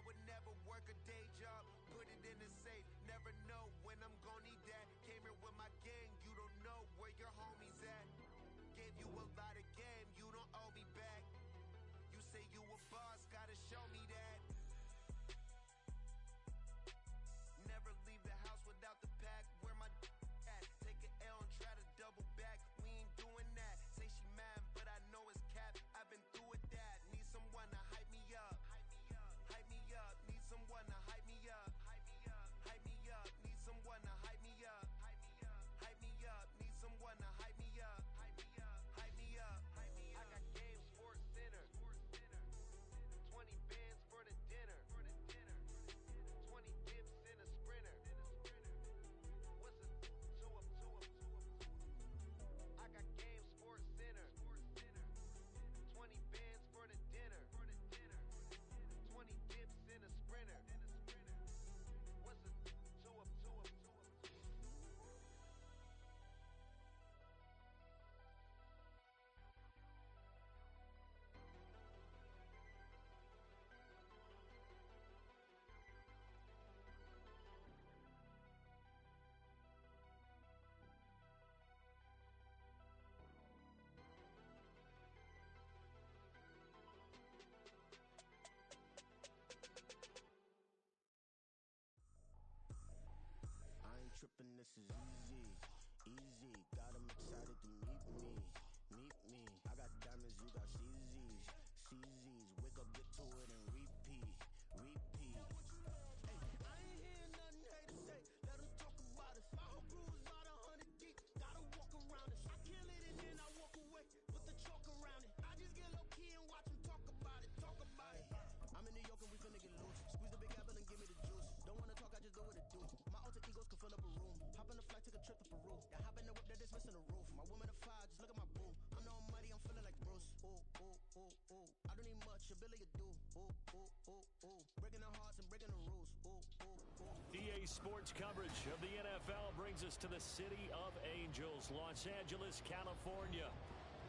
would never work a day job, put it in the safe, never know when I'm gonna need that. Came here with my gang, you don't know where your homies at. Gave you a lot of game, you don't owe me back. You say you a boss, gotta show me that. Never leave the house without the pack, where my at. Take an L and try to double back, we ain't doing that. Say she mad, but I know it's cap, I've been through with that. Need someone to hype me up, hype me up. Need someone to hype me up, hype me up. Need someone to hype me up, hype me up. Need someone to hype me up, hype me up. I got game, sports center, 20 bands for the dinner, 20 dips in a sprinter. What's a 2 up? I got game, sports center, 20 bands for the dinner, 20 dips in a sprinter. What's a 2 up? I ain't tripping, this is easy. Got 'em excited to meet me. I got diamonds, you got CZs. Wake up, get to it, and repeat. Hey, I ain't hearing nothing haters say. Let them talk about us. My whole crew is about 100 deep. Gotta walk around it. I kill it and then I walk away with the chalk around it. I just get low key and watch them talk about it. I'm in New York and we finna get loose. Squeeze the big apple and give me the juice. Don't wanna talk, I just do what it do. My alter egos can fill up a room. Hop on a flight, take a trip to Peru. Then hop in the whip, that is missing the roof. My woman a fire, just look at my boo. I'm no muddy, I'm feeling like Bruce. Ooh. I don't need much, ability to do. Ooh. Breaking the hearts and breaking the rules. Ooh. EA Sports coverage of the NFL brings us to the City of Angels, Los Angeles, California.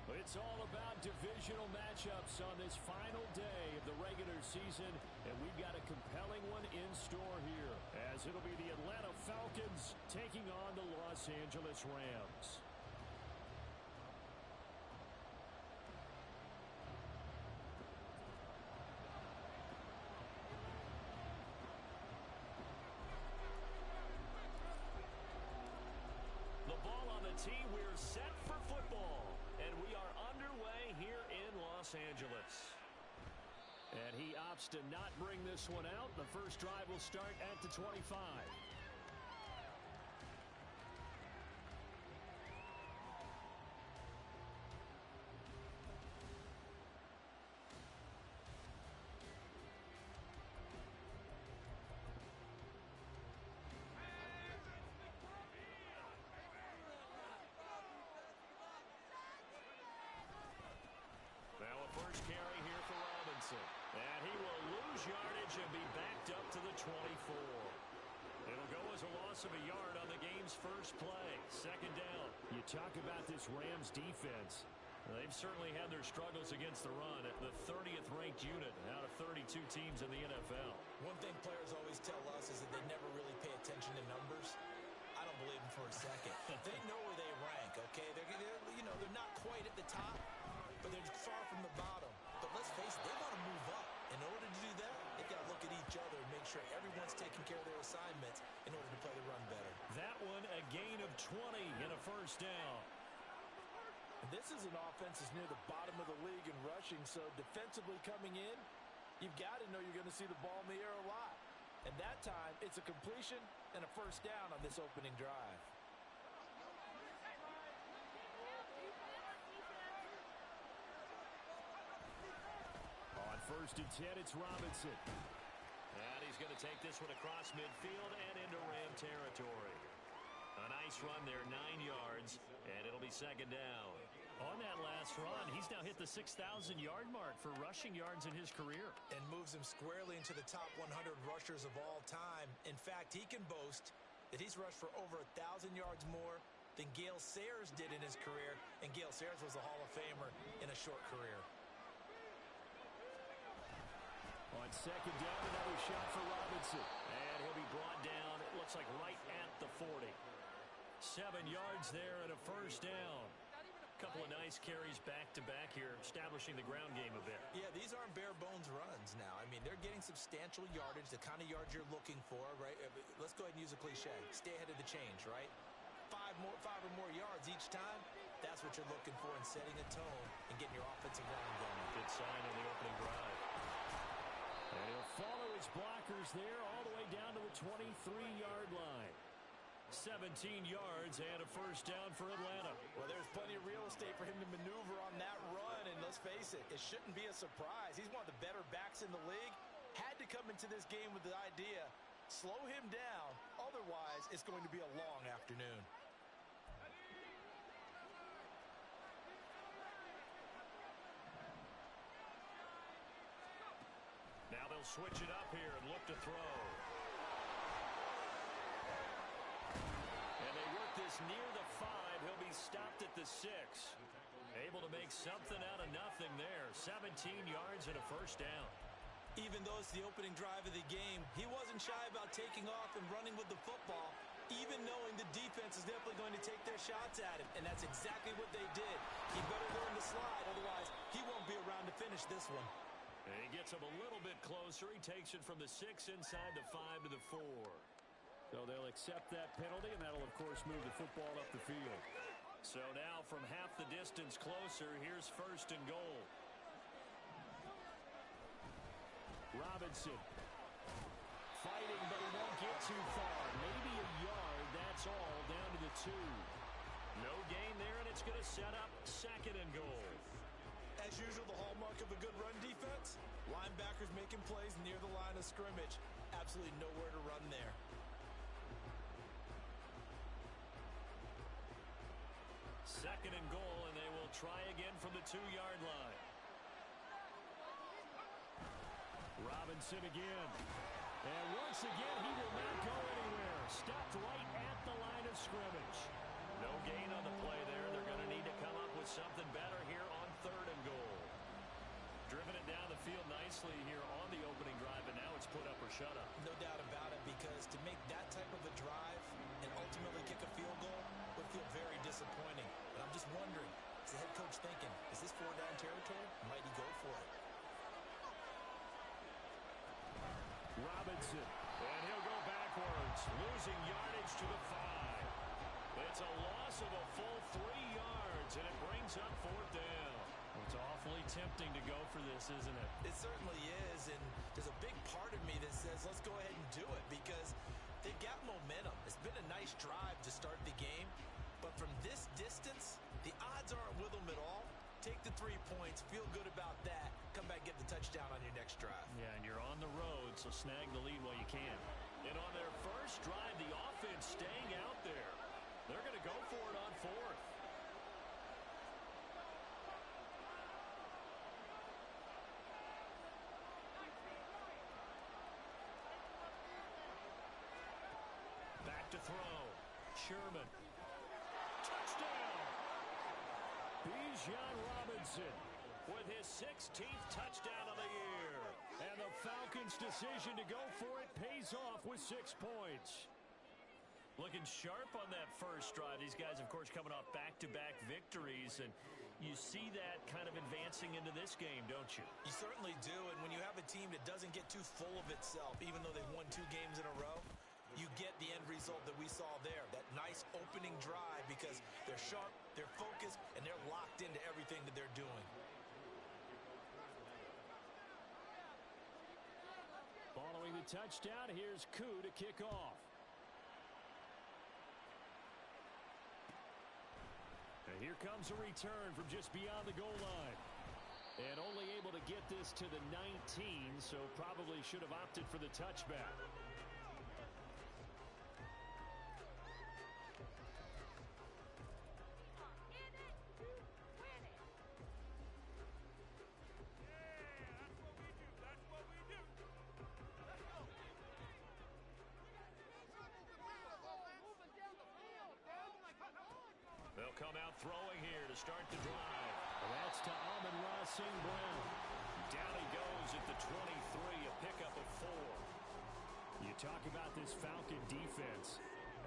It's all about divisional matchups on this final day of the regular season, and we've got a compelling one in store here, as it'll be the Atlanta Falcons taking on the Los Angeles Rams. The ball on the tee, we're set for football, and we are underway here in Los Angeles. And he opts to not bring this one out. The first drive will start at the 25. Now a first carry here for Robinson. And he will lose yardage and be backed up to the 24. It'll go as a loss of a yard on the game's first play. Second down. You talk about this Rams defense. They've certainly had their struggles against the run at the 30th ranked unit out of 32 teams in the NFL. One thing players always tell us is that they never really pay attention to numbers. I don't believe them for a second. They know where they rank, okay? They're not quite at the top, but they're far from the bottom. But let's face it, they want to move up. In order to do that, they've got to look at each other and make sure everyone's taking care of their assignments in order to play the run better. That one, a gain of 20 and a first down. And this is an offense that's near the bottom of the league in rushing, so defensively coming in, you've got to know you're going to see the ball in the air a lot. And that time, it's a completion and a first down on this opening drive. On 1st and 10, it's Robinson. And he's going to take this one across midfield and into Ram territory. A nice run there, 9 yards, and it'll be second down. On that last run, he's now hit the 6,000-yard mark for rushing yards in his career. And moves him squarely into the top 100 rushers of all time. In fact, he can boast that he's rushed for over 1,000 yards more than Gale Sayers did in his career, and Gale Sayers was a Hall of Famer in a short career. On second down, another shot for Robinson. And he'll be brought down, it looks like right at the 40. 7 yards there and a first down. Couple of nice carries back-to-back here, establishing the ground game a bit. Yeah, these aren't bare-bones runs now. I mean, they're getting substantial yardage, the kind of yards you're looking for, right? Let's go ahead and use a cliche. Stay ahead of the change, right? Five or more yards each time. That's what you're looking for in setting a tone and getting your offensive line going. Good sign on the opening drive. And he'll follow his blockers there all the way down to the 23-yard line. 17 yards and a first down for Atlanta. Well, there's plenty of real estate for him to maneuver on that run, and let's face it, it shouldn't be a surprise. He's one of the better backs in the league. Had to come into this game with the idea, slow him down, otherwise it's going to be a long afternoon. Now they'll switch it up here and look to throw. And they work this near the 5. He'll be stopped at the 6. Able to make something out of nothing there. 17 yards and a first down. Even though it's the opening drive of the game, he wasn't shy about taking off and running with the football, even knowing the defense is definitely going to take their shots at him. And that's exactly what they did. He better learn to slide, otherwise he won't be around to finish this one. And he gets him a little bit closer. He takes it from the 6 inside the 5 to the 4. So they'll accept that penalty, and that'll, of course, move the football up the field. So now from half the distance closer, here's first and goal. Robinson fighting, but he won't get too far. Maybe a yard, that's all, down to the 2. No gain there, and it's going to set up second and goal. As usual, the hallmark of a good run defense, linebackers making plays near the line of scrimmage. Absolutely nowhere to run there. Second and goal, and they will try again from the 2-yard line. Robinson again. And once again, he will not go anywhere. Stopped right at the line of scrimmage. No gain on the play there. They're going to need to come up with something better here on third and goal. Driven it down the field nicely here on the opening drive, and now it's put up or shut up. No doubt about it, because to make that type of a drive and ultimately kick a field goal would feel very disappointing. But I'm just wondering, is the head coach thinking, is this 4-down territory? Might he go for it? Robinson, and he'll go backwards, losing yardage to the 5. It's a loss of a full 3 yards, and it brings up fourth down. It's awfully tempting to go for this, isn't it? It certainly is, and there's a big part of me that says let's go ahead and do it, because they've got momentum. It's been a nice drive to start the game, but from this distance, the odds aren't with them at all. Take the 3 points, feel good about that, come back, get the touchdown on your next drive. Yeah, and you're on the road, so snag the lead while you can. And on their first drive, the offense staying out there. They're going to go for it on fourth. Back to throw. Sherman. Touchdown! Bijan Robinson with his 16th touchdown of the year. And the Falcons' decision to go for it pays off with 6 points. Looking sharp on that first drive. These guys, of course, coming off back-to-back victories, and you see that kind of advancing into this game, don't you? You certainly do, and when you have a team that doesn't get too full of itself, even though they've won 2 games in a row, you get the end result that we saw there, that nice opening drive, because they're sharp, they're focused, and they're locked into everything that they're doing. Following the touchdown, here's Koo to kick off. And here comes a return from just beyond the goal line. And only able to get this to the 19, so probably should have opted for the touchback. They'll come out throwing here to start the drive. And that's to Amon-Ra St. Brown. Down he goes at the 23, a pickup of 4. You talk about this Falcon defense.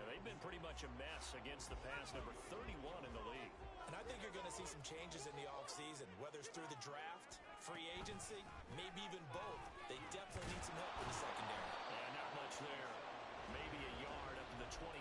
They've been pretty much a mess against the pass, number 31 in the league. And I think you're going to see some changes in the offseason, whether it's through the draft, free agency, maybe even both. They definitely need some help in the secondary. Yeah, not much there. Maybe a yard up to the 24.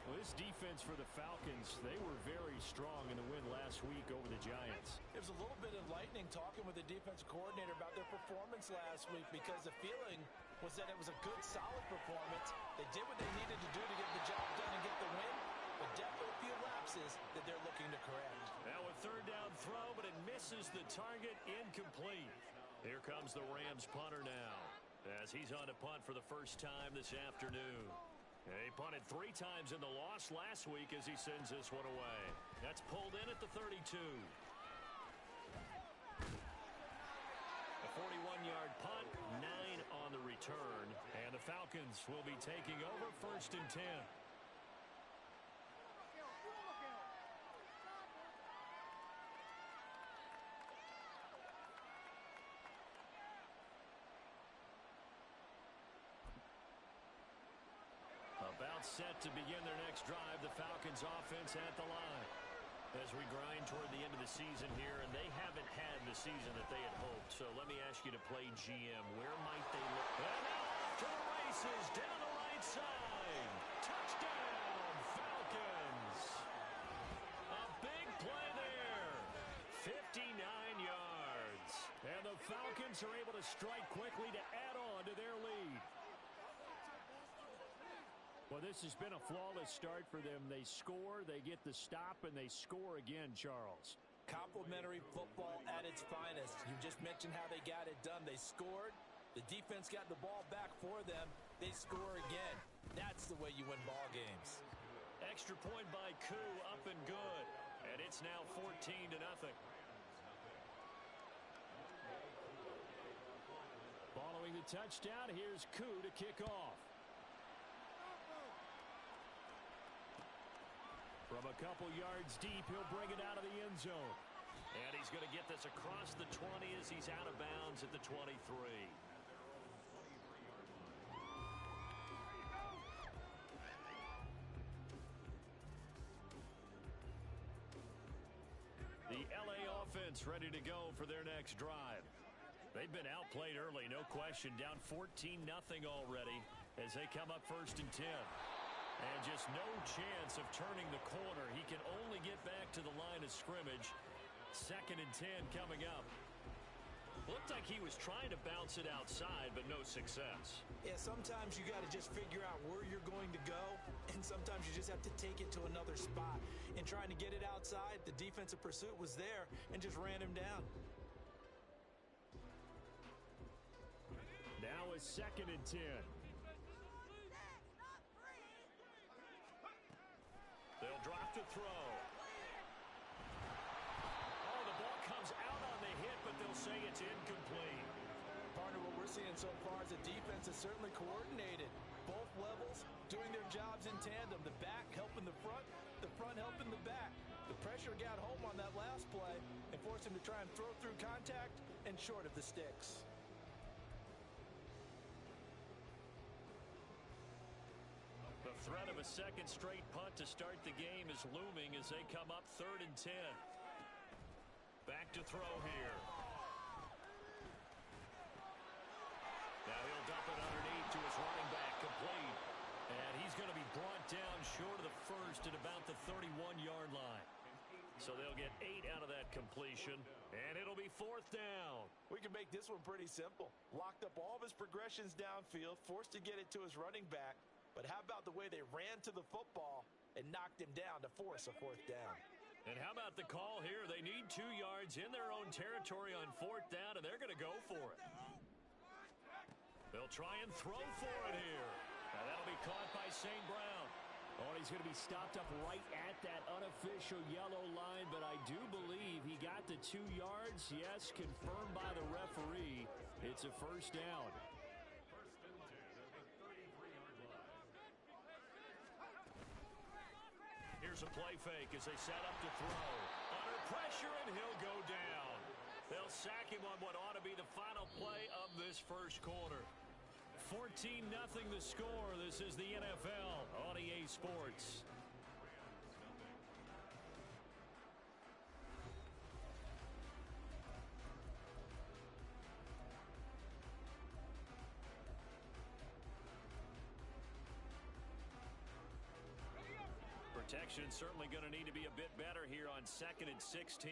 Well, this defense for the Falcons, they were very strong in the win last week over the Giants. It was a little bit enlightening talking with the defensive coordinator about their performance last week because the feeling was that it was a good, solid performance. They did what they needed to do to get the job done and get the win, but definitely a few lapses that they're looking to correct. Now a third down throw, but it misses the target, incomplete. Here comes the Rams punter now, as he's on to punt for the first time this afternoon. He punted 3 times in the loss last week as he sends this one away. That's pulled in at the 32. A 41-yard punt, 9 on the return, and the Falcons will be taking over 1st and 10. About set to begin their next drive, the Falcons offense at the line. As we grind toward the end of the season here, and they haven't had the season that they had hoped. So let me ask you to play GM. Where might they look? And now off to the races, down the right side. Touchdown, Falcons. A big play there. 59 yards. And the Falcons are able to strike quickly to add on to their lead. Well, this has been a flawless start for them. They score, they get the stop, and they score again, Charles. Complimentary football at its finest. You just mentioned how they got it done. They scored. The defense got the ball back for them. They score again. That's the way you win ball games. Extra point by Koo, up and good. And it's now 14-0. Following the touchdown, here's Koo to kick off. From a couple yards deep, he'll bring it out of the end zone. And he's going to get this across the 20 as he's out of bounds at the 23. The LA offense ready to go for their next drive. They've been outplayed early, no question. Down 14-0 already as they come up 1st and 10. And just no chance of turning the corner. He can only get back to the line of scrimmage. 2nd and 10 coming up. Looked like he was trying to bounce it outside, but no success. Yeah, sometimes you got to just figure out where you're going to go, and sometimes you just have to take it to another spot. In trying to get it outside, the defensive pursuit was there and just ran him down. Now a 2nd and 10. They'll drop to throw. Oh, the ball comes out on the hit, but they'll say it's incomplete. Partner, what we're seeing so far is the defense is certainly coordinated. Both levels doing their jobs in tandem. The back helping the front helping the back. The pressure got home on that last play and forced him to try and throw through contact and short of the sticks. The threat of a second straight punt to start the game is looming as they come up 3rd and 10. Back to throw here. Now he'll dump it underneath to his running back, complete. And he's going to be brought down short of the first at about the 31-yard line. So they'll get 8 out of that completion, and it'll be 4th down. We can make this one pretty simple. Locked up all of his progressions downfield, forced to get it to his running back. But how about the way they ran to the football and knocked him down to force a 4th down? And how about the call here? They need 2 yards in their own territory on 4th down, and they're going to go for it. They'll try and throw for it here. Now that'll be caught by St. Brown. Oh, he's going to be stopped up right at that unofficial yellow line, but I do believe he got the 2 yards. Yes, confirmed by the referee. It's a 1st down. Here's a play fake as they set up to throw. Under pressure, and he'll go down. They'll sack him on what ought to be the final play of this first quarter. 14-0 the score. This is the NFL on EA Sports. Protection certainly going to need to be a bit better here on 2nd and 16.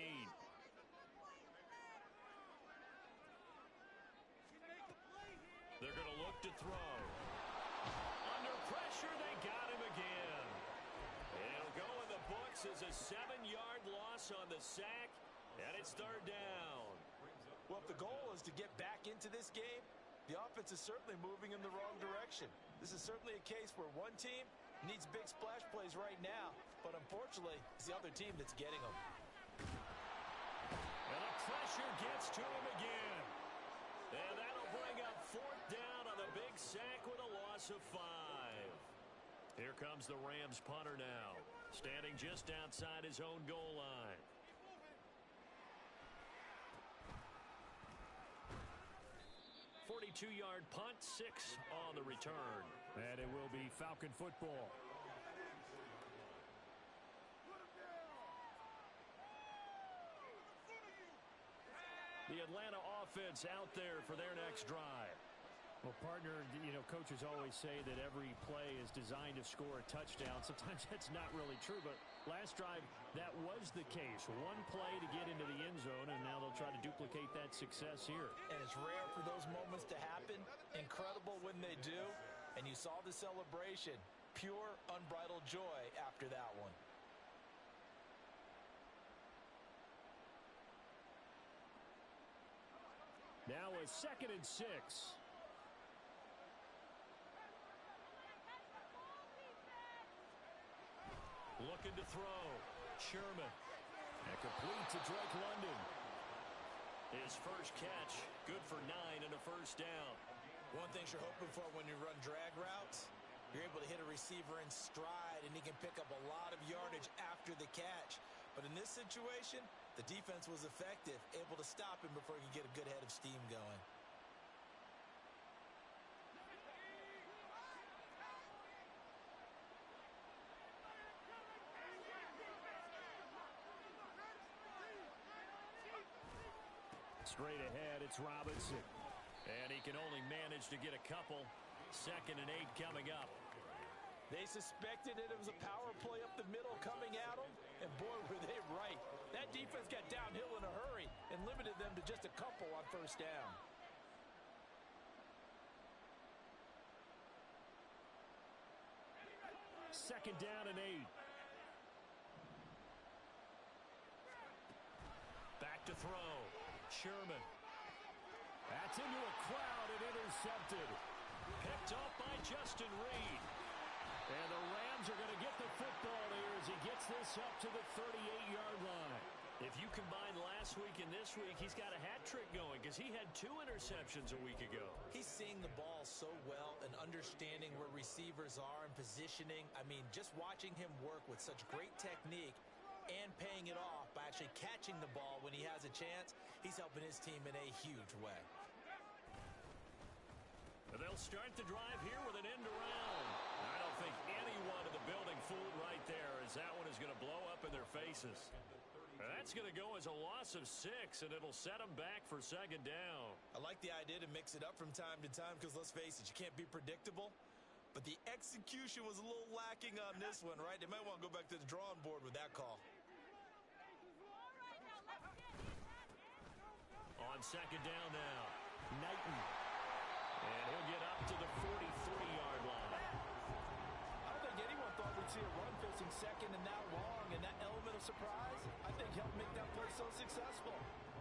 They're going to look to throw. Under pressure, they got him again. It'll go in the books as a 7-yard loss on the sack, and it's 3rd down. Well, if the goal is to get back into this game, the offense is certainly moving in the wrong direction. This is certainly a case where one team needs big splash plays right now, but unfortunately, it's the other team that's getting them. And the pressure gets to him again. And that'll bring up 4th down on the big sack with a loss of 5. Here comes the Rams punter now, standing just outside his own goal line. A 42-yard punt, 6 on the return. And it will be Falcon football. The Atlanta offense out there for their next drive. Well, partner, coaches always say that every play is designed to score a touchdown. Sometimes that's not really true, but last drive, that was the case. One play to get into the end zone, and now they'll try to duplicate that success here. And it's rare for those moments to happen. Incredible when they do. And you saw the celebration. Pure, unbridled joy after that one. Now a 2nd and 6. Looking to throw. Sherman. And complete to Drake London. His first catch, good for 9 and a first down. One thing you're hoping for when you run drag routes, you're able to hit a receiver in stride, and he can pick up a lot of yardage after the catch. But in this situation, the defense was effective, able to stop him before he could get a good head of steam going. Straight ahead, it's Robinson. And he can only manage to get a couple. 2nd and 8 coming up. They suspected it was a power play up the middle coming at them, and boy, were they right. That defense got downhill in a hurry and limited them to just a couple on first down. Second down and 8. Back to throw. Sherman. That's into a crowd and intercepted. Picked off by Justin Reed. And the Rams are going to get the football here as he gets this up to the 38-yard line. If you combine last week and this week, he's got a hat trick going because he had 2 interceptions a week ago. He's seeing the ball so well and understanding where receivers are and positioning. I mean, just watching him work with such great technique and paying it off by actually catching the ball when he has a chance, he's helping his team in a huge way. They'll start the drive here with an end around. I don't think anyone in the building fooled right there, as that one is going to blow up in their faces. That's going to go as a loss of 6, and it'll set them back for 2nd down. I like the idea to mix it up from time to time because, let's face it, you can't be predictable. But the execution was a little lacking on this one, right? They might want to go back to the drawing board with that call. On 2nd down now, Knighton. And he'll get up to the 43-yard line. I don't think anyone thought we'd see a run facing second and that long, and that element of surprise, I think, helped make that play so successful.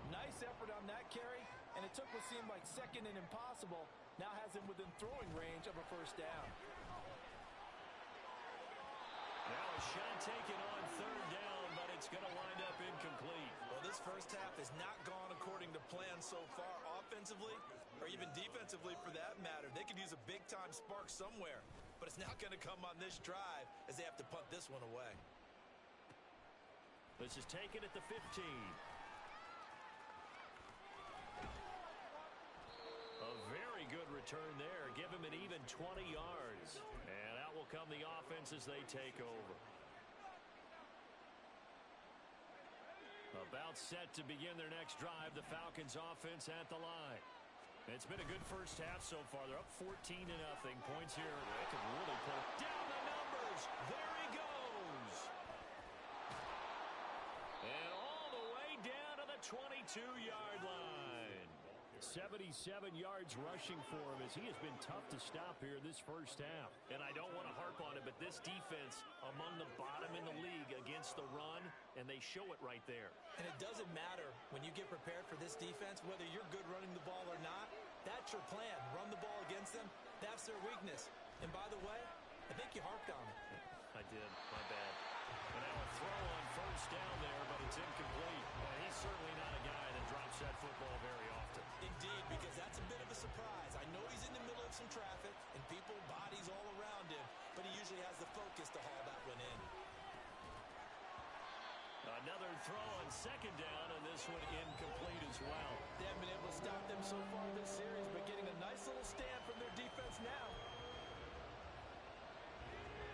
Nice effort on that carry, and it took what seemed like second and impossible, now has him within throwing range of a first down. Now a shot taken on 3rd down, but it's going to wind up incomplete. Well, this first half has not gone according to plan so far offensively, or even defensively for that matter. They could use a big-time spark somewhere, but it's not going to come on this drive as they have to punt this one away. This is taken at the 15. return there. Give him an even 20 yards. And out will come the offense as they take over. About set to begin their next drive, the Falcons offense at the line. It's been a good first half so far. They're up 14-0. Points here. They can really put down the numbers. There he goes. And all the way down to the 22-yard line. 77 yards rushing for him as he has been tough to stop here this first half. And I don't want to harp on it, but this defense among the bottom in the league against the run, and they show it right there. And it doesn't matter when you get prepared for this defense, whether you're good running the ball or not. That's your plan. Run the ball against them. That's their weakness. And by the way, I think you harped on it. I did. My bad. And now a throw on first down there, but it's incomplete. He's certainly not a guy that drops that football very often. Indeed, because that's a bit of a surprise. I know he's in the middle of some traffic and people, bodies all around him, but he usually has the focus to haul that one in. Another throw on second down, and this one incomplete as well. They haven't been able to stop them so far this series, but getting a nice little stand from their defense now.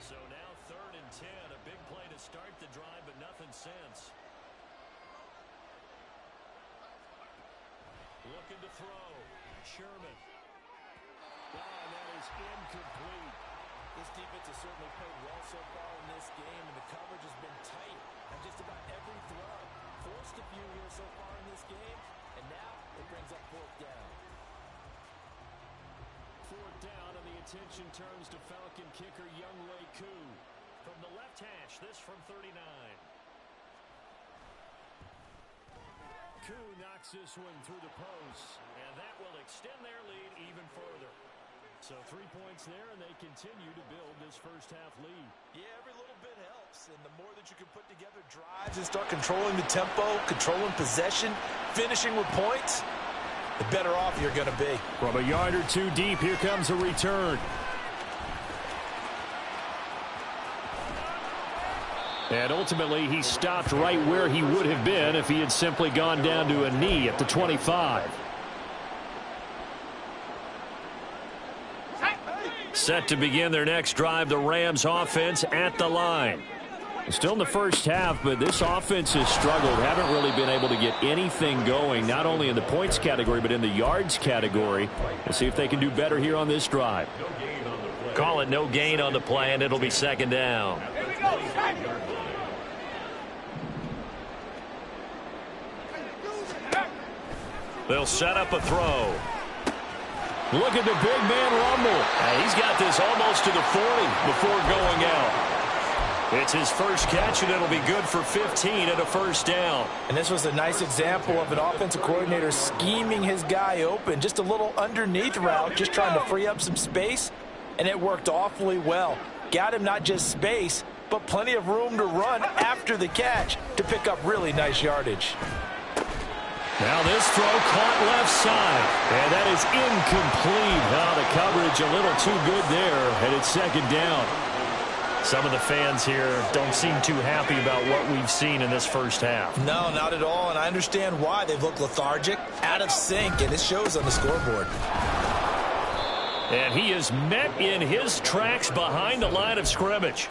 So now 3rd and 10, a big play to start the drive, but nothing since. Looking to throw. Sherman. And that is incomplete. This defense has certainly played well so far in this game, and the coverage has been tight on just about every throw. Forced a few here so far in this game, and now it brings up 4th down. 4th down, and the attention turns to Falcon kicker Younghoe Koo. From the left hash, this from 39. Koo knocks this one through the post, and that will extend their lead even further. So 3 points there, and they continue to build this first half lead. Yeah, every little bit helps, and the more that you can put together drives and start controlling the tempo, controlling possession, finishing with points, the better off you're going to be. From a yard or two deep, here comes a return. And ultimately, he stopped right where he would have been if he had simply gone down to a knee at the 25. Set to begin their next drive, the Rams offense at the line. Still in the first half, but this offense has struggled. Haven't really been able to get anything going, not only in the points category, but in the yards category. Let's see if they can do better here on this drive. Call it no gain on the play, and it'll be 2nd down. They'll set up a throw. Look at the big man rumble. He's got this almost to the 40 before going out. It's his first catch, and it'll be good for 15 at a 1st down. And this was a nice example of an offensive coordinator scheming his guy open. Just a little underneath route, just trying to free up some space, and it worked awfully well. Got him not just space, but plenty of room to run after the catch to pick up really nice yardage. Now this throw caught left side, and that is incomplete. Now the coverage a little too good there, and it's 2nd down. Some of the fans here don't seem too happy about what we've seen in this first half. No, not at all, and I understand why. They've looked lethargic, out of sync, and it shows on the scoreboard. And he is met in his tracks behind the line of scrimmage.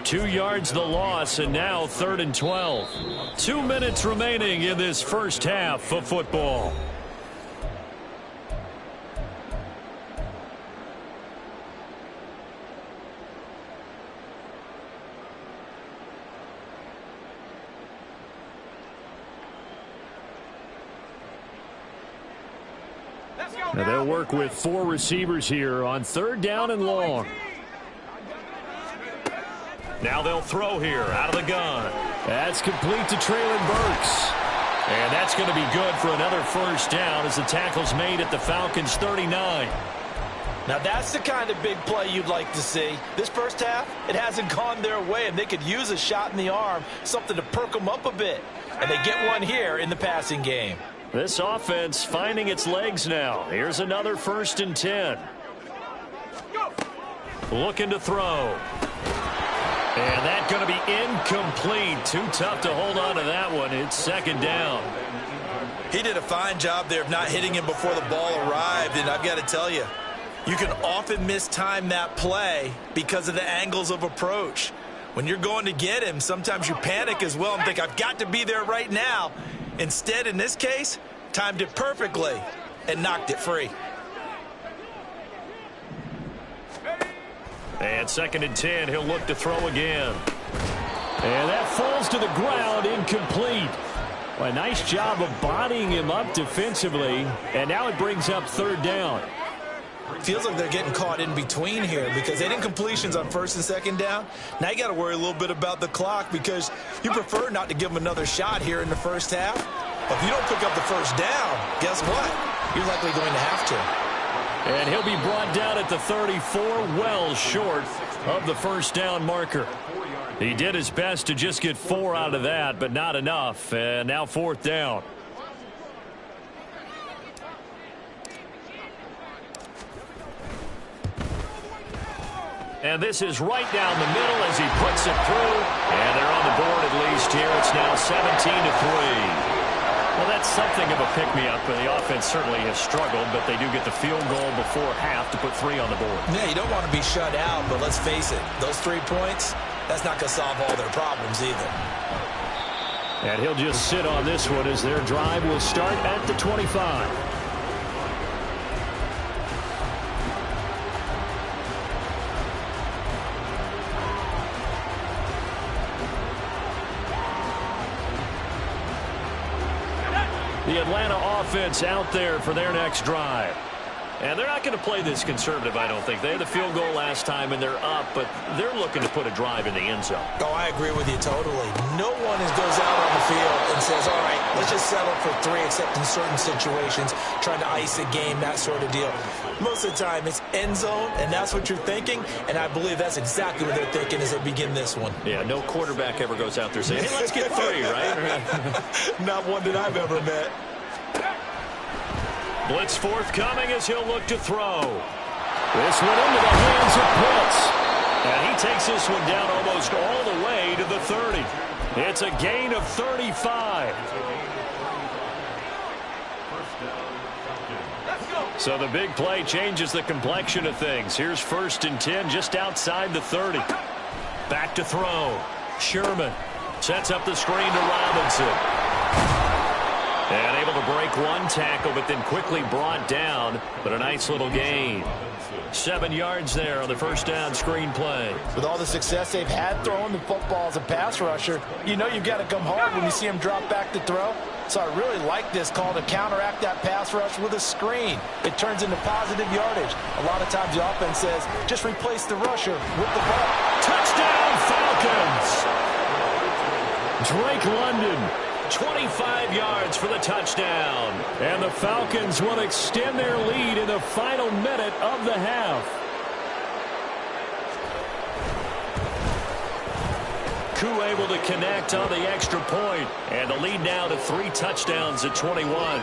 2 yards the loss, and now 3rd and 12. 2 minutes remaining in this first half of football. Now they'll work with 4 receivers here on 3rd down and long. Now they'll throw here out of the gun. That's complete to Traylon Burks. And that's going to be good for another 1st down as the tackle's made at the Falcons' 39. Now that's the kind of big play you'd like to see. This first half, it hasn't gone their way, and they could use a shot in the arm, something to perk them up a bit. And they get one here in the passing game. This offense finding its legs now. Here's another 1st and 10. Looking to throw. And that's going to be incomplete. Too tough to hold on to that one. It's 2nd down. He did a fine job there of not hitting him before the ball arrived, and I've got to tell you, You can often mistime that play because of the angles of approach. When you're going to get him, sometimes you panic as well and think, I've got to be there right now. Instead, in this case, timed it perfectly and knocked it free. And 2nd and 10, he'll look to throw again. And that falls to the ground, incomplete. Well, a nice job of bodying him up defensively, and now it brings up 3rd down. Feels like they're getting caught in between here because they didn't completions on 1st and 2nd down. Now you got to worry a little bit about the clock because you prefer not to give them another shot here in the first half. But if you don't pick up the 1st down, guess what? You're likely going to have to. And he'll be brought down at the 34, well short of the 1st down marker. He did his best to just get 4 out of that, but not enough. And now 4th down. And this is right down the middle as he puts it through. And they're on the board at least here. It's now 17-3. Well, that's something of a pick-me-up. The offense certainly has struggled, but they do get the field goal before half to put 3 on the board. Yeah, you don't want to be shut out, but let's face it. Those 3 points, that's not going to solve all their problems either. And he'll just sit on this one as their drive will start at the 25. The Atlanta offense out there for their next drive. And they're not going to play this conservative, I don't think. They had the field goal last time, and they're up, but they're looking to put a drive in the end zone. Oh, I agree with you totally. No one goes out on the field and says, all right, let's just settle for 3, except in certain situations, trying to ice a game, that sort of deal. Most of the time, it's end zone, and that's what you're thinking, and I believe that's exactly what they're thinking as they begin this one. Yeah, no quarterback ever goes out there saying, hey, let's get 3, right? Not one that I've ever met. Blitz forthcoming as he'll look to throw. This one into the hands of Pitts. And he takes this one down almost all the way to the 30. It's a gain of 35. So the big play changes the complexion of things. Here's 1st and 10 just outside the 30. Back to throw. Sherman sets up the screen to Robinson. And able to break one tackle, but then quickly brought down. But a nice little gain. 7 yards there on the 1st down screen play. With all the success they've had throwing the football as a pass rusher, you know you've got to come hard when you see him drop back to throw. So I really like this call to counteract that pass rush with a screen. It turns into positive yardage. A lot of times the offense says, just replace the rusher with the ball. Touchdown, Falcons! Drake London. 25 yards for the touchdown. And the Falcons will extend their lead in the final minute of the half. Koo able to connect on the extra point. And the lead now to 3 touchdowns at 21.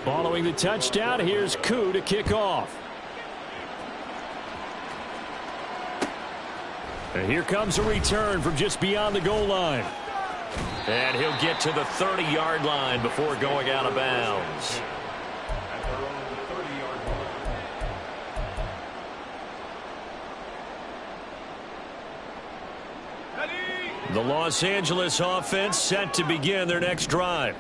Following the touchdown, here's Koo to kick off. And here comes a return from just beyond the goal line. And he'll get to the 30-yard line before going out of bounds. The Los Angeles offense set to begin their next drive.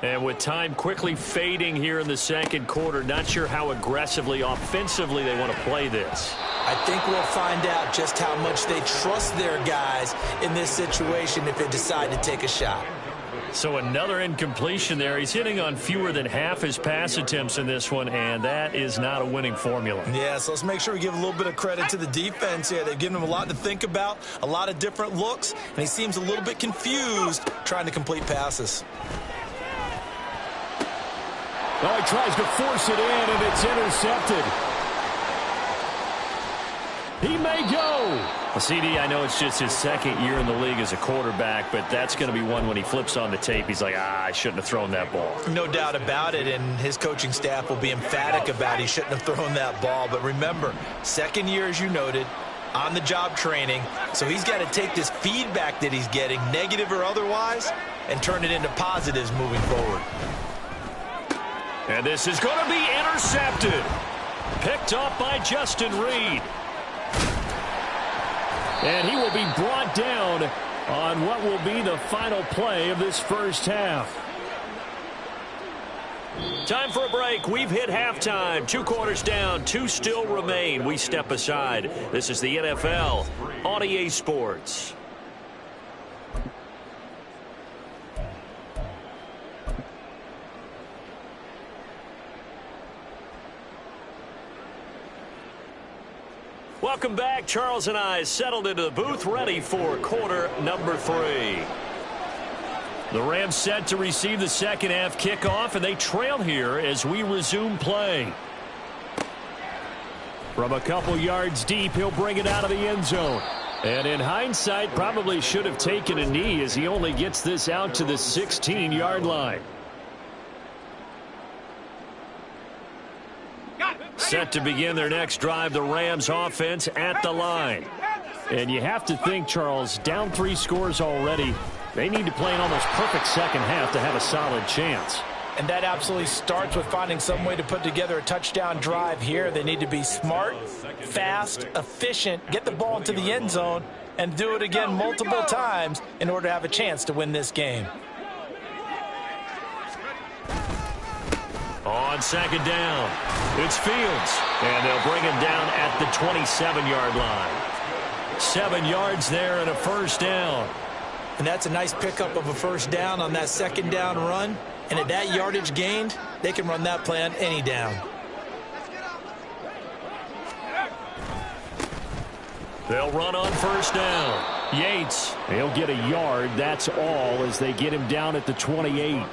And with time quickly fading here in the 2nd quarter, not sure how aggressively, offensively they want to play this. I think we'll find out just how much they trust their guys in this situation if they decide to take a shot. So another incompletion there. He's hitting on fewer than half his pass attempts in this one, and that is not a winning formula. Yeah, so let's make sure we give a little bit of credit to the defense here. They've given him a lot to think about, a lot of different looks, and he seems a little bit confused trying to complete passes. Oh, he tries to force it in, and it's intercepted. He may go. Well, CD, I know it's just his 2nd year in the league as a quarterback, but that's going to be one when he flips on the tape. He's like, I shouldn't have thrown that ball. No doubt about it, and his coaching staff will be emphatic about he shouldn't have thrown that ball. But remember, 2nd year, as you noted, on-the-job training, so he's got to take this feedback that he's getting, negative or otherwise, and turn it into positives moving forward. And this is going to be intercepted. Picked off by Justin Reed. And he will be brought down on what will be the final play of this first half. Time for a break. We've hit halftime. 2 quarters down. 2 still remain. We step aside. This is the NFL on EA Sports. Welcome back. Charles and I settled into the booth, ready for quarter number 3. The Rams set to receive the second half kickoff, and they trail here as we resume play. From a couple yards deep, he'll bring it out of the end zone. And in hindsight, probably should have taken a knee as he only gets this out to the 16-yard line. Set to begin their next drive, the Rams offense at the line. And you have to think, Charles, down 3 scores already. They need to play an almost perfect second half to have a solid chance. And that absolutely starts with finding some way to put together a touchdown drive here. They need to be smart, fast, efficient, get the ball into the end zone, and do it again multiple times in order to have a chance to win this game. On second down, it's Fields, and they'll bring him down at the 27-yard line. 7 yards there and a first down. And that's a nice pickup of a first down on that second down run. And at that yardage gained, they can run that play on any down. They'll run on first down. Yates, he'll get a yard. That's all as they get him down at the 28.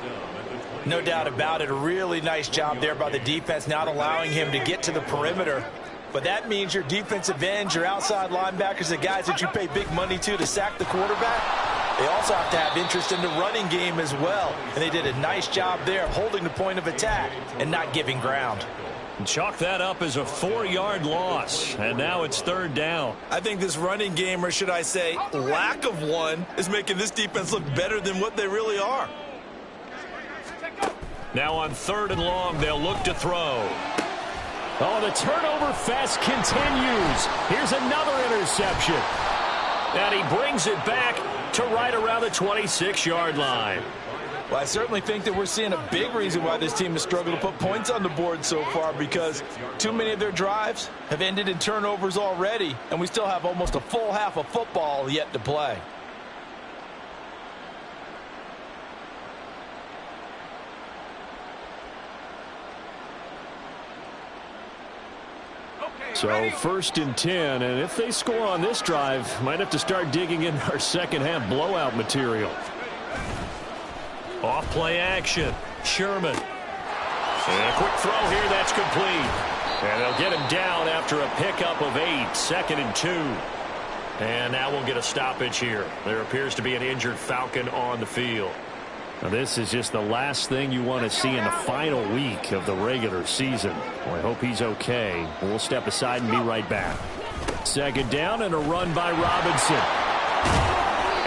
No doubt about it. A really nice job there by the defense, not allowing him to get to the perimeter. But that means your defensive ends, your outside linebackers, the guys that you pay big money to sack the quarterback, they also have to have interest in the running game as well. And they did a nice job there of holding the point of attack and not giving ground. Chalk that up as a 4-yard loss, and now it's third down. I think this running game, or should I say lack of one, is making this defense look better than what they really are. Now on 3rd and long, they'll look to throw. Oh, the turnover fest continues. Here's another interception. And he brings it back to right around the 26-yard line. Well, I certainly think that we're seeing a big reason why this team has struggled to put points on the board so far, because too many of their drives have ended in turnovers already, and we still have almost a full half of football yet to play. So 1st and 10, and if they score on this drive, might have to start digging in our second half blowout material. Off play action. Sherman. And a quick throw here, that's complete. And they'll get him down after a pickup of 8, 2nd and 2. And now we'll get a stoppage here. There appears to be an injured Falcon on the field. Now, this is just the last thing you want to see in the final week of the regular season. Well, I hope he's okay. We'll step aside and be right back. Second down and a run by Robinson.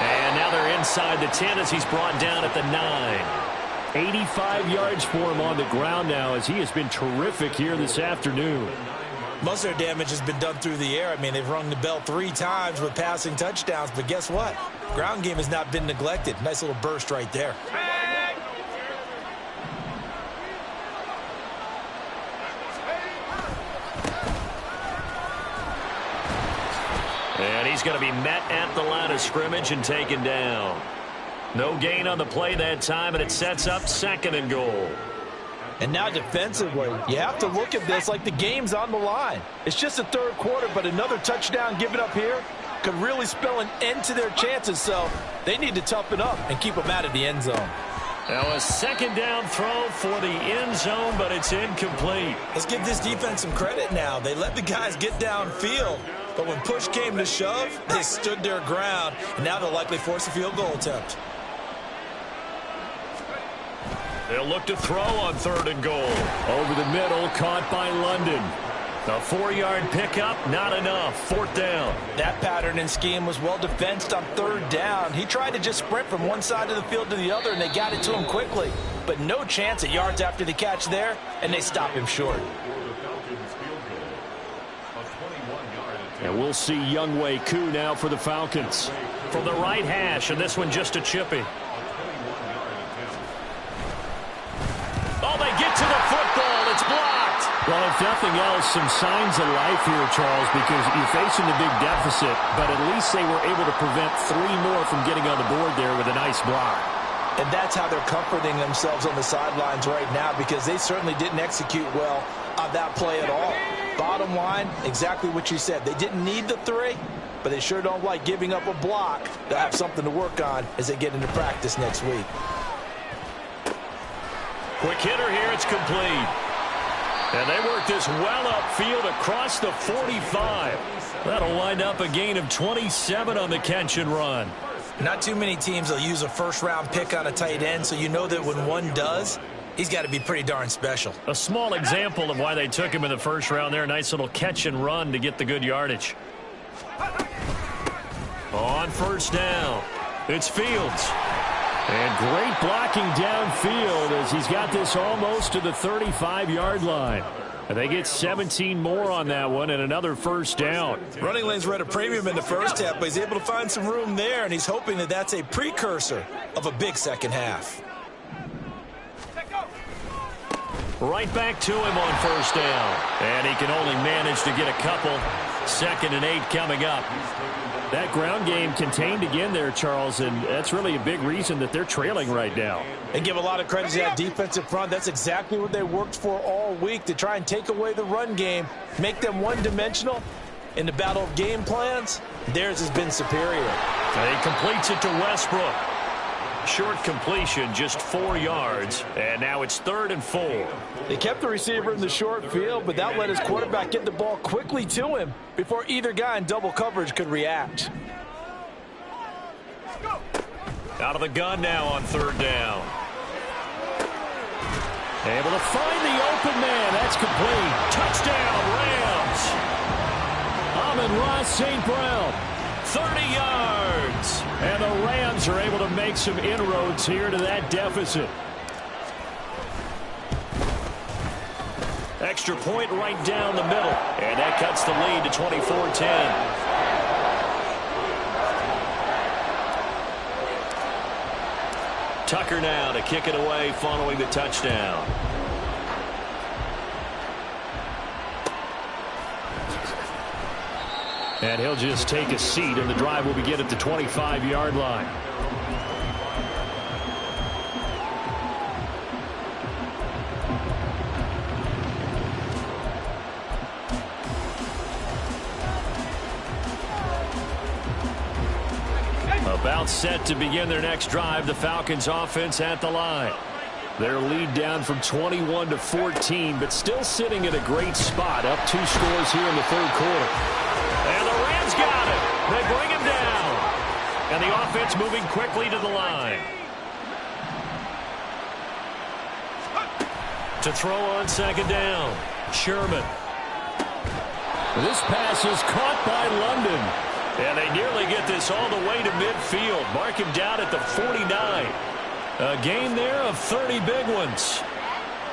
And now they're inside the 10 as he's brought down at the 9. 85 yards for him on the ground now as he has been terrific here this afternoon. Most of their damage has been done through the air. I mean, they've rung the bell 3 times with passing touchdowns, but guess what? Ground game has not been neglected. Nice little burst right there. And he's going to be met at the line of scrimmage and taken down. No gain on the play that time, and it sets up 2nd and goal. And now defensively, you have to look at this like the game's on the line. It's just the 3rd quarter, but another touchdown given up here could really spell an end to their chances, so they need to toughen up and keep them out of the end zone. Now a 2nd down throw for the end zone, but it's incomplete. Let's give this defense some credit now. They let the guys get downfield, but when push came to shove, they stood their ground, and now they'll likely force a field goal attempt. They'll look to throw on 3rd and goal. Over the middle, caught by London. A 4-yard pickup, not enough. 4th down. That pattern and scheme was well defensed on 3rd down. He tried to just sprint from one side of the field to the other, and they got it to him quickly. but no chance at yards after the catch there, and they stop him short. And we'll see Younghoe Koo now for the Falcons. From the right hash, and this one just a chippy. Oh, they get to the football. It's blocked. Well, if nothing else, some signs of life here, Charles, because you're facing a big deficit, but at least they were able to prevent 3 more from getting on the board there with a nice block. And that's how they're comforting themselves on the sidelines right now, because they certainly didn't execute well on that play at all. Bottom line, exactly what you said. They didn't need the 3, but they sure don't like giving up a block. They'll have something to work on as they get into practice next week. Quick hitter here, it's complete. And they work this well upfield across the 45. That'll wind up a gain of 27 on the catch and run. Not too many teams will use a first-round pick on a tight end, so you know that when one does, he's got to be pretty darn special. A small example of why they took him in the first round there. Nice little catch and run to get the good yardage. On first down, it's Fields. And great blocking downfield as he's got this almost to the 35-yard line. And they get 17 more on that one and another first down. Running lanes were at a premium in the first half, but he's able to find some room there, and he's hoping that that's a precursor of a big second half. Right back to him on first down. And he can only manage to get a couple. 2nd and 8 coming up. That ground game contained again there, Charles, and that's really a big reason that they're trailing right now. And give a lot of credit to that defensive front. That's exactly what they worked for all week, to try and take away the run game, make them one-dimensional. In the battle of game plans, theirs has been superior. He completes it to Westbrook. Short completion, just 4 yards, and now it's 3rd and 4. They kept the receiver in the short field, but that let his quarterback get the ball quickly to him before either guy in double coverage could react. Out of the gun now on 3rd down. Able to find the open man. That's complete. Touchdown, Rams. Amon-Ra St. Brown. 30 yards. And the Rams are able to make some inroads here to that deficit. Extra point right down the middle. And that cuts the lead to 24-10. Tucker now to kick it away following the touchdown. And he'll just take a seat, and the drive will begin at the 25-yard line. About set to begin their next drive, the Falcons offense at the line. Their lead down from 21 to 14, but still sitting at a great spot, up 2 scores here in the 3rd quarter. And the Rams got it. They bring him down. And the offense moving quickly to the line. To throw on 2nd down, Sherman. This pass is caught by London. And they nearly get this all the way to midfield. Mark him down at the 49. A gain there of 30 big ones.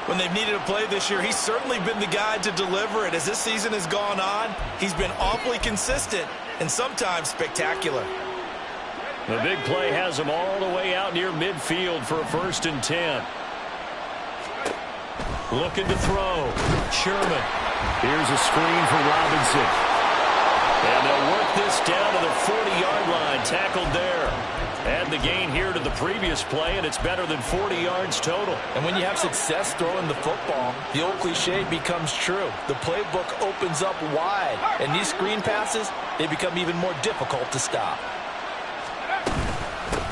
When they've needed a play this year, he's certainly been the guy to deliver it. As this season has gone on, he's been awfully consistent and sometimes spectacular. The big play has him all the way out near midfield for a 1st and 10. Looking to throw. Sherman. Here's a screen for Robinson. And they'll work this down to the 40-yard line. Tackled there. Add the gain here to the previous play, and it's better than 40 yards total. And when you have success throwing the football, the old cliche becomes true. The playbook opens up wide, and these screen passes, they become even more difficult to stop.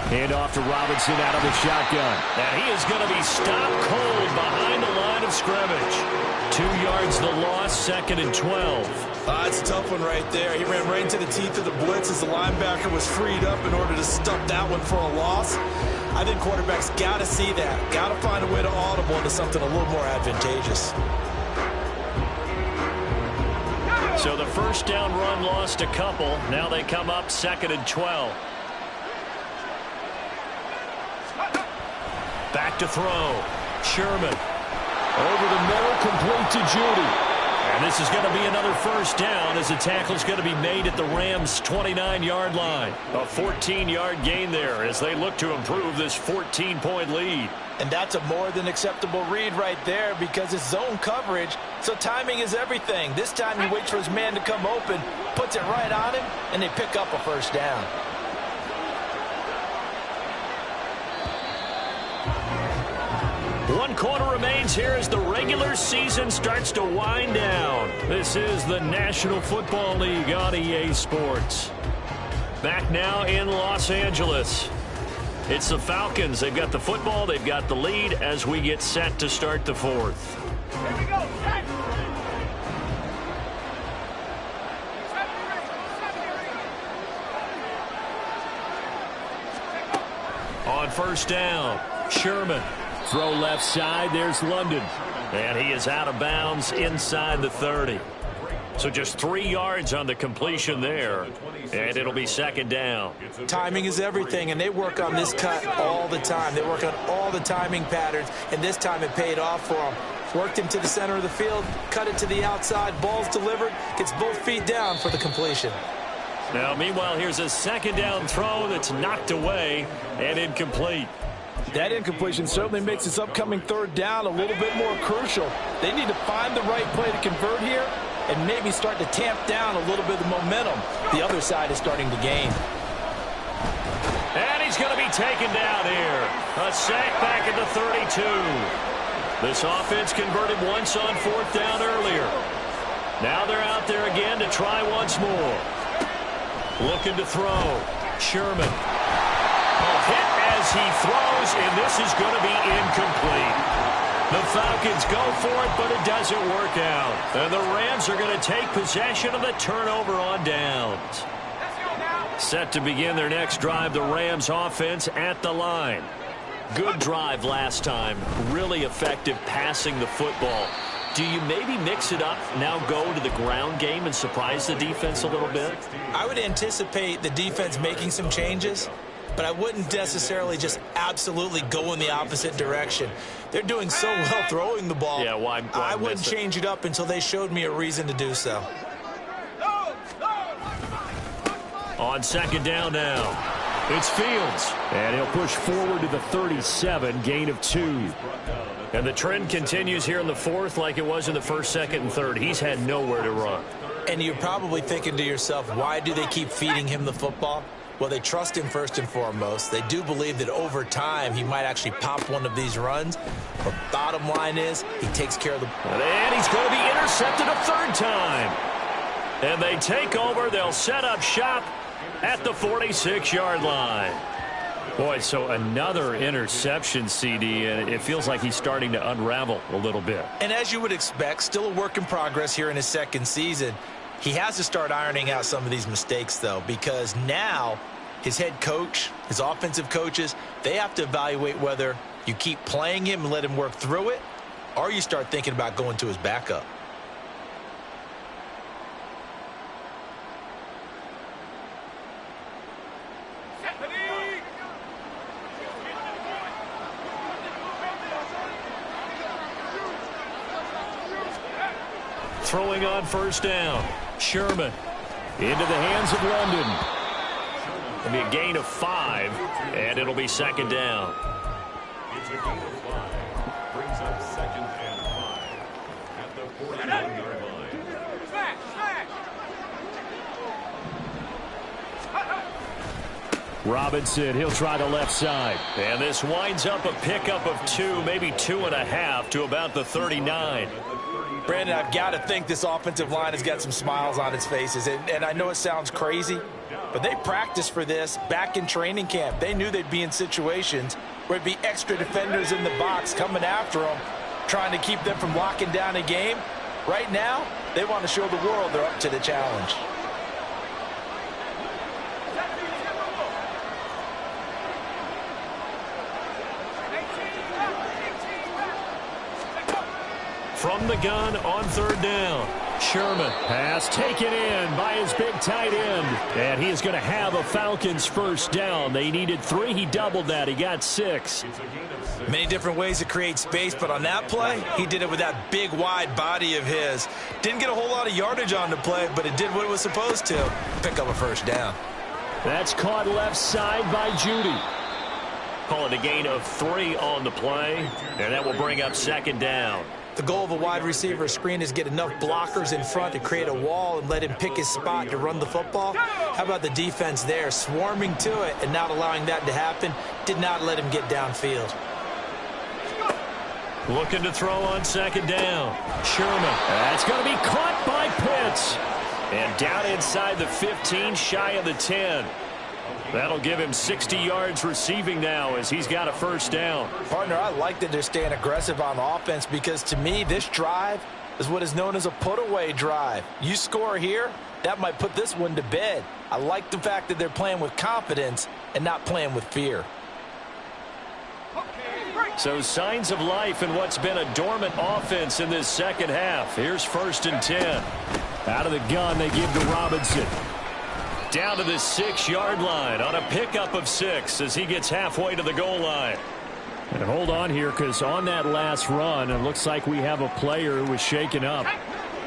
Hand off to Robinson out of the shotgun. And he is going to be stopped cold behind the line of scrimmage. 2 yards the loss, 2nd and 12. It's a tough one right there. He ran right into the teeth of the blitz as the linebacker was freed up in order to stop that one for a loss. I think quarterbacks got to see that. Got to find a way to audible into something a little more advantageous. So the first down run lost a couple. Now they come up 2nd and 12. Back to throw. Sherman. Over the middle, complete to Judy. And this is going to be another first down as the tackle's going to be made at the Rams' 29-yard line. A 14-yard gain there as they look to improve this 14-point lead. And that's a more than acceptable read right there because it's zone coverage, so timing is everything. This time he waits for his man to come open, puts it right on him, and they pick up a first down. One quarter remains here as the regular season starts to wind down. This is the National Football League on EA Sports. Back now in Los Angeles. It's the Falcons. They've got the football. They've got the lead as we get set to start the fourth. Here we go. Set. On first down, Sherman. Throw left side. There's London. And he is out of bounds inside the 30. So just 3 yards on the completion there. And it'll be second down. Timing is everything, and they work on this cut all the time. They work on all the timing patterns, and this time it paid off for them. Worked him to the center of the field, cut it to the outside, ball's delivered, gets both feet down for the completion. Now, meanwhile, here's a second down throw that's knocked away and incomplete. That incompletion certainly makes this upcoming third down a little bit more crucial. They need to find the right play to convert here and maybe start to tamp down a little bit of the momentum the other side is starting to gain. And he's going to be taken down here. A sack back at the 32. This offense converted once on fourth down earlier. Now they're out there again to try once more. Looking to throw. Sherman. Hit as he throws, and this is going to be incomplete. The Falcons go for it, but it doesn't work out. And the Rams are going to take possession of the turnover on downs. Set to begin their next drive, the Rams offense at the line. Good drive last time. Really effective passing the football. Do you maybe mix it up, now go to the ground game and surprise the defense a little bit? I would anticipate the defense making some changes, but I wouldn't necessarily just absolutely go in the opposite direction. They're doing so well throwing the ball. Yeah, why I wouldn't change it up until they showed me a reason to do so. On second down now, it's Fields. And he'll push forward to the 37, gain of 2. And the trend continues here in the fourth like it was in the first, second, and third. He's had nowhere to run. And you're probably thinking to yourself, why do they keep feeding him the football? Well, they trust him first and foremost. They do believe that over time he might actually pop one of these runs. But bottom line is he takes care of the ball. And he's going to be intercepted a third time. And they take over. They'll set up shop at the 46-yard line. Boy, so another interception, CD, and it feels like he's starting to unravel a little bit. And as you would expect, still a work in progress here in his second season. He has to start ironing out some of these mistakes, though, because now his head coach, his offensive coaches, they have to evaluate whether you keep playing him and let him work through it, or you start thinking about going to his backup. Throwing on first down. Sherman into the hands of London. It'll be a gain of 5, and it'll be second down. It's a gain of 5. Brings up second and 5 at the 41-yard line. Robinson, he'll try the left side. And this winds up a pickup of 2, maybe 2.5 to about the 39. Brandon, I've got to think this offensive line has got some smiles on its faces. And I know it sounds crazy, but they practiced for this back in training camp. They knew they'd be in situations where it'd be extra defenders in the box coming after them, trying to keep them from locking down a game. Right now, they want to show the world they're up to the challenge. From the gun on third down, Sherman. Pass taken in by his big tight end. And he is going to have a Falcons first down. They needed 3. He doubled that. He got 6. Many different ways to create space, but on that play, he did it with that big, wide body of his. Didn't get a whole lot of yardage on the play, but it did what it was supposed to. Pick up a first down. That's caught left side by Judy. Call it a gain of 3 on the play, and that will bring up second down. The goal of a wide receiver screen is get enough blockers in front to create a wall and let him pick his spot to run the football. How about the defense there, swarming to it and not allowing that to happen? Did not let him get downfield. Looking to throw on second down. Sherman. That's going to be caught by Pitts. And down inside the 15, shy of the 10. That'll give him 60 yards receiving now as he's got a first down. Partner, I like that they're staying aggressive on offense because to me, this drive is what is known as a put-away drive. You score here, that might put this one to bed. I like the fact that they're playing with confidence and not playing with fear. So signs of life in what's been a dormant offense in this second half. Here's 1st and 10. Out of the gun, they give to Robinson. Down to the 6-yard line on a pickup of 6 as he gets halfway to the goal line. And hold on here, because on that last run, it looks like we have a player who was shaken up.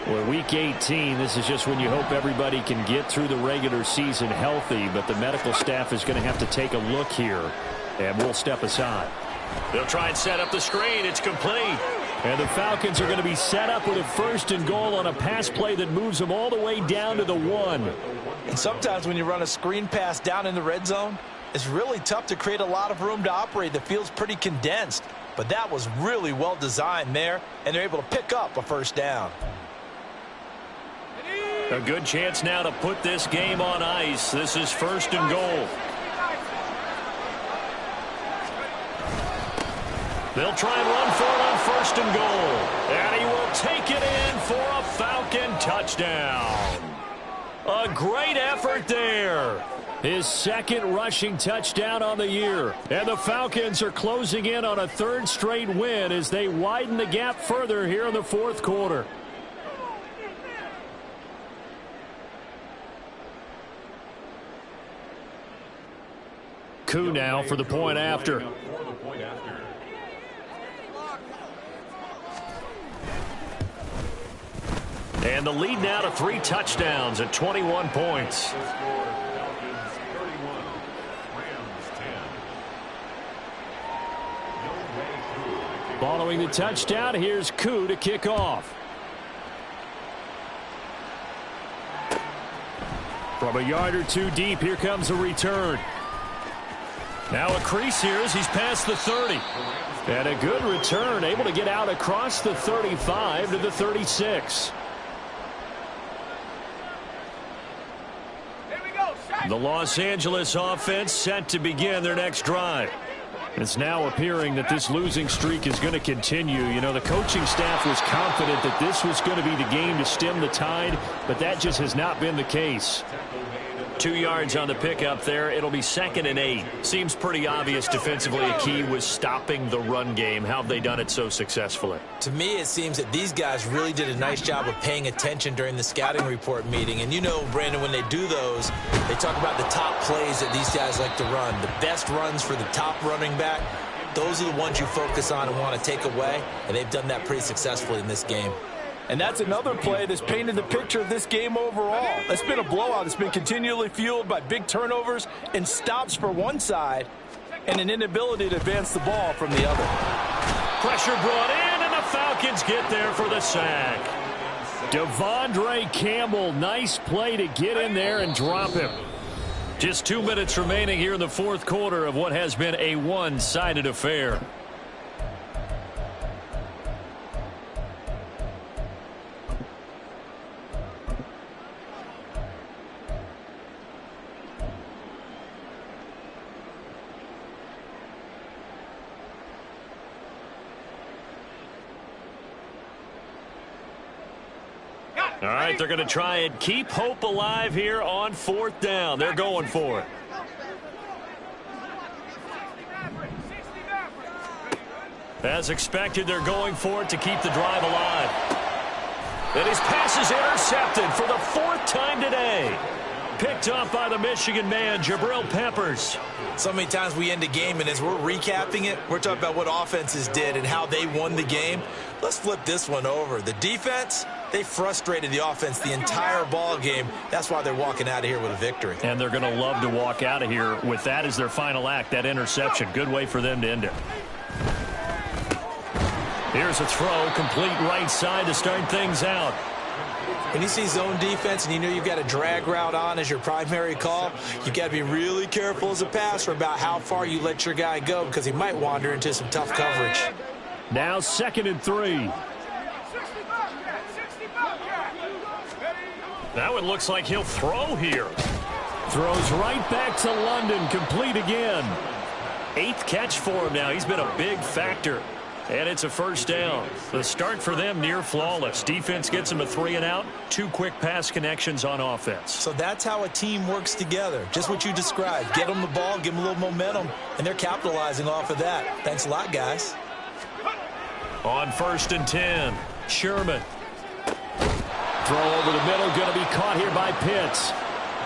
Well, week 18, this is just when you hope everybody can get through the regular season healthy, but the medical staff is going to have to take a look here, and we'll step aside. They'll try and set up the screen. It's complete. And the Falcons are going to be set up with a 1st and goal on a pass play that moves them all the way down to the 1. And sometimes when you run a screen pass down in the red zone, it's really tough to create a lot of room to operate. The field's pretty condensed. But that was really well designed there, and they're able to pick up a first down. A good chance now to put this game on ice. This is 1st and goal. They'll try and run for it on 1st and goal. And he will take it in for a Falcon touchdown. A great effort there. His 2nd rushing touchdown on the year. And the Falcons are closing in on a 3rd straight win as they widen the gap further here in the 4th quarter. Koo now for the point after. And the lead now to 3 touchdowns at 21 points. Following the touchdown, here's Koo to kick off. From a yard or 2 deep, here comes a return. Now a crease here as he's past the 30. And a good return, able to get out across the 35 to the 36. The Los Angeles offense set to begin their next drive. It's now appearing that this losing streak is going to continue. You know, the coaching staff was confident that this was going to be the game to stem the tide, but that just has not been the case. 2 yards on the pickup there. It'll be 2nd and 8. Seems pretty obvious defensively a key was stopping the run game. How have they done it so successfully? To me, it seems that these guys really did a nice job of paying attention during the scouting report meeting. And you know, Brandon, when they do those, they talk about the top plays that these guys like to run. The best runs for the top running back, those are the ones you focus on and want to take away. And they've done that pretty successfully in this game. And that's another play that's painted the picture of this game overall. It's been a blowout. It's been continually fueled by big turnovers and stops for one side and an inability to advance the ball from the other. Pressure brought in, and the Falcons get there for the sack. Devondre Campbell, nice play to get in there and drop him. Just 2 minutes remaining here in the 4th quarter of what has been a one-sided affair. All right, they're going to try and keep hope alive here on 4th down. They're going for it. As expected, they're going for it to keep the drive alive. And his pass is intercepted for the fourth time today. Picked off by the Michigan man, Jabril Peppers. So many times we end a game, and as we're recapping it, we're talking about what offenses did and how they won the game. Let's flip this one over. The defense, they frustrated the offense the entire ball game. That's why they're walking out of here with a victory. And they're going to love to walk out of here with that as their final act, that interception. Good way for them to end it. Here's a throw, complete right side to start things out. When you see zone defense and you know you've got a drag route on as your primary call, you've got to be really careful as a passer about how far you let your guy go because he might wander into some tough coverage. Now 2nd and 3. Now it looks like he'll throw here. Throws right back to London, complete again. 8th catch for him now. He's been a big factor. And it's a first down. The start for them near flawless. Defense gets them a 3 and out. 2 quick pass connections on offense. So that's how a team works together. Just what you described. Get them the ball, give them a little momentum, and they're capitalizing off of that. Thanks a lot, guys. On 1st and 10, Sherman. Throw over the middle, going to be caught here by Pitts.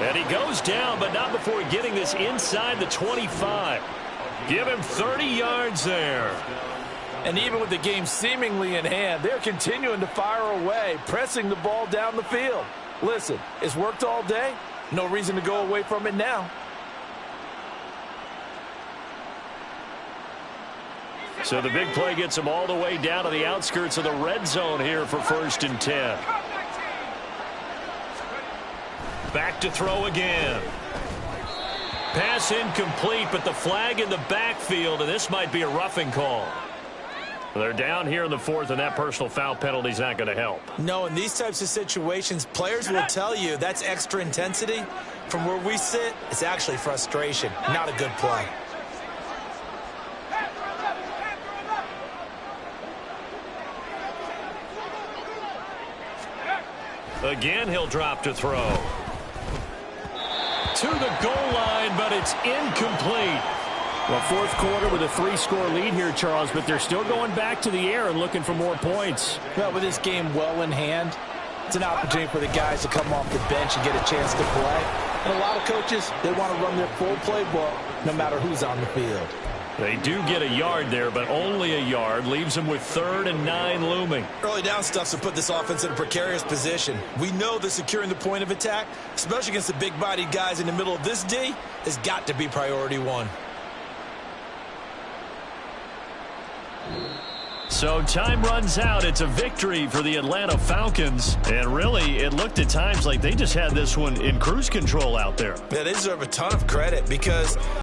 And he goes down, but not before getting this inside the 25. Give him 30 yards there. And even with the game seemingly in hand, they're continuing to fire away, pressing the ball down the field. Listen, it's worked all day. No reason to go away from it now. So the big play gets them all the way down to the outskirts of the red zone here for 1st and 10. Back to throw again. Pass incomplete, but the flag in the backfield, and this might be a roughing call. They're down here in the 4th, and that personal foul penalty is not going to help. No, in these types of situations, players will tell you that's extra intensity. From where we sit, it's actually frustration, not a good play. Again, he'll drop to throw. To the goal line, but it's incomplete. Well, 4th quarter with a 3-score lead here, Charles, but they're still going back to the air and looking for more points. Well, with this game well in hand, it's an opportunity for the guys to come off the bench and get a chance to play. And a lot of coaches, they want to run their full playbook no matter who's on the field. They do get a yard there, but only a yard. Leaves them with 3rd and 9 looming. Early down stuff's to put this offense in a precarious position. We know that securing the point of attack, especially against the big-bodied guys in the middle of this D, has got to be priority 1. So time runs out. It's a victory for the Atlanta Falcons. And really, it looked at times like they just had this one in cruise control out there. Yeah, they deserve a ton of credit because